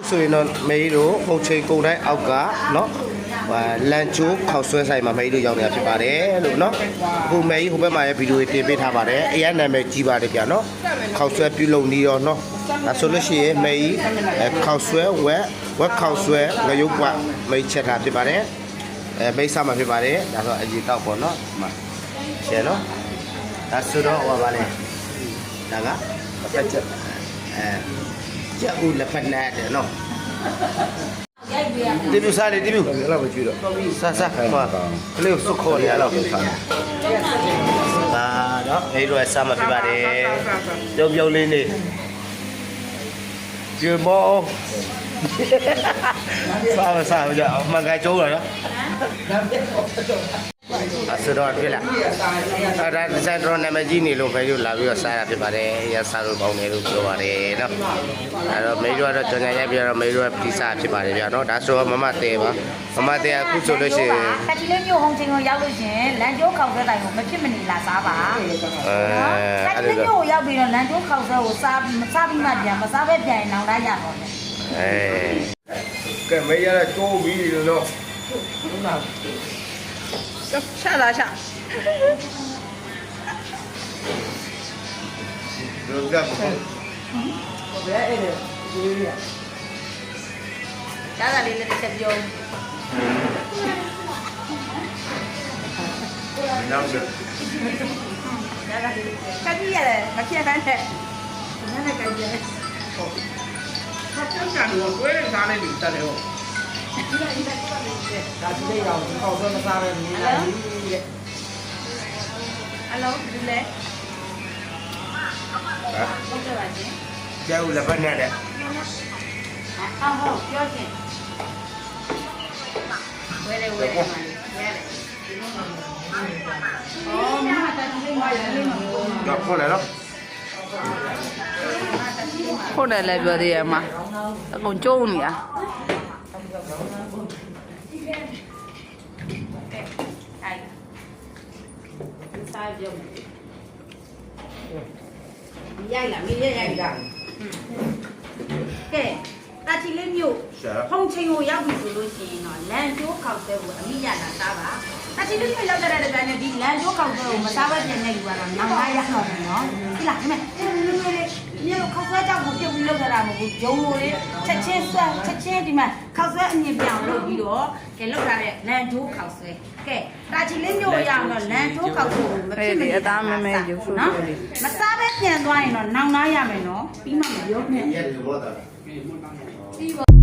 ဆိုရင်တော့မေးတို့ပုံချိန်ကုန်တိုင်းအောက်ကနော်လန်ချိုးခောက်ဆွဲဆိုင်မှာမေးတို့ရောက်နေတာဖြစ်ပါတယ်လို့နော်အခုမေးဟိုဘက်မှာရဲ့ဗီဒီယိုတွေတင်ပေးထားပါတယ်အရင်နာမည်ကြီးပါတယ်ဗျာနော်ခောက်ဆွဲပြုလုပ်နေရောနော်ဒါဆိုလို့ရှိရင်မေးခောက်ဆွဲဝက်ခောက်ဆွဲငရုတ်ပွားမေးချက်တာဖြစ်ပါတယ်မေးစားမှာဖြစ်ပါတယ်ဒါဆိုအကြီးတောက်ပေါ့နော်ဒီမှာရှယ်နော်ဒါဆိုတော့ဟောပါလေဒါကပတ်ချက်ကျက်ဦးလက်ဖက်နဲ့တယ်နော်ဒီလိုစားလေဒီလိုအဲ့လိုမကြည့်တော့စားဟောကလေးစုခေါ်နေရတော့စားဒါတော့အဲ့လိုစားမှာဖြစ်ပါတယ်ပြုံလေးနေကျွမောစားကြအောင်မကကျိုးရနော်အစတော့ပြလာအဲ့ဒါစက်တော့နာမည်ကြီးနေလို့ဖေးတို့လာပြီးတော့စားရဖြစ်ပါတယ်ရစားလို့ကောင်းတယ်လို့ပြောပါတယ်နော်အဲ့တော့မေတို့ကတော့ကြော်ညာရိုက်ပြီးတော့မေတို့ကပီဇာဖြစ်ပါတယ်ဗျာနော်ဒါဆိုတော့မမတဲပါမမတဲအခုဆိုလို့ရှိရင်ခက်တီလေးမျိုးဟုံးချင်းကိုရောက်လို့ရှင်လန်ကျိုးခောက်ဆွဲတိုင်းကိုမဖြစ်မနေလာစားပါခက်တီလေးမျိုးကိုရောက်ပြီးတော့လန်ကျိုးခောက်ဆွဲကိုစားပြီးမှပြန်မစားပဲပြန်ရင်နောက်တိုင်းရတော့တယ်ကဲမေရတော့တိုးပြီးလို့နော်下来下。ဘယ်ကပ်ဘယ်အဲ့ဒါကြီးရဒါကလေးနဲ့တစ်ချက်ပြောနောက်ဆက်ဒါကလေးကကြီးရတယ်မဖြစ်ဖမ်းတဲ့နားနဲ့ကကြီးရတယ်ဟုတ်။ဆက်ကြတော့ကိုယ်နဲ့စားလိုက်ပြီးတက်တယ်ဟုတ်ဒါကြီးလေးအောင်ကောက်ဆွဲမစားပဲနေလိုက်ပြီတဲ့အလုံးဒီလေဟုတ်ကဲ့ပါရှင်ကျဲဦးလက်ဖက်နဲ့တဲ့ဟုတ်ပြောရှင်ဝဲလေမှာဝဲလေအော်မမတာဒီလေးမှာလေးမှာတော့ခေါ်လေနော်ဟုတ်တယ်လည်းပြောသေးရမှာအကုန်ကျုံးနေတာရိုက်လာမင်းရိုက်တာကဲတာချီလေးမျိုးဟုံးချင်းကိုရောက်ပြီဆိုလို့ရှိရင်တော့လန်ကျိုးခောက်တဲ့ကိုအမိရတာစားပါတာချီလေးမျိုးရောက်တဲ့တည်းကဒီလန်ကျိုးခောက်တဲ့ကိုမစားဘဲပြင်နေယူရတော့နောက်လာရတော့မယ်နော်ဒီလားဒီမဲ့မြေခောက်ဆွဲကြောက်ကိုပြုတ်ပြီးလောက်ကြတာမဟုတ်ဘူးဂျုံလိုလေးချက်ချင်းဒီမှာခောက်ဆွဲအမြင်ပြောင်းလုပ်ပြီးတော့ကဲလောက်ထားတဲ့လန်ကျိုးခောက်ဆွဲကဲတာချီလေးမျိုးရအောင်တော့လန်ကျိုးခောက်ဆွဲကိုမဖြစ်မနေအသားမဲမဲရုပ်ဆိုးနော်မစားပဲပြန်သွားရင်တော့နောင်နာရမယ်နော်ပြီးမှမပြောနဲ့ရဲ့ဘောတာပြီးပါ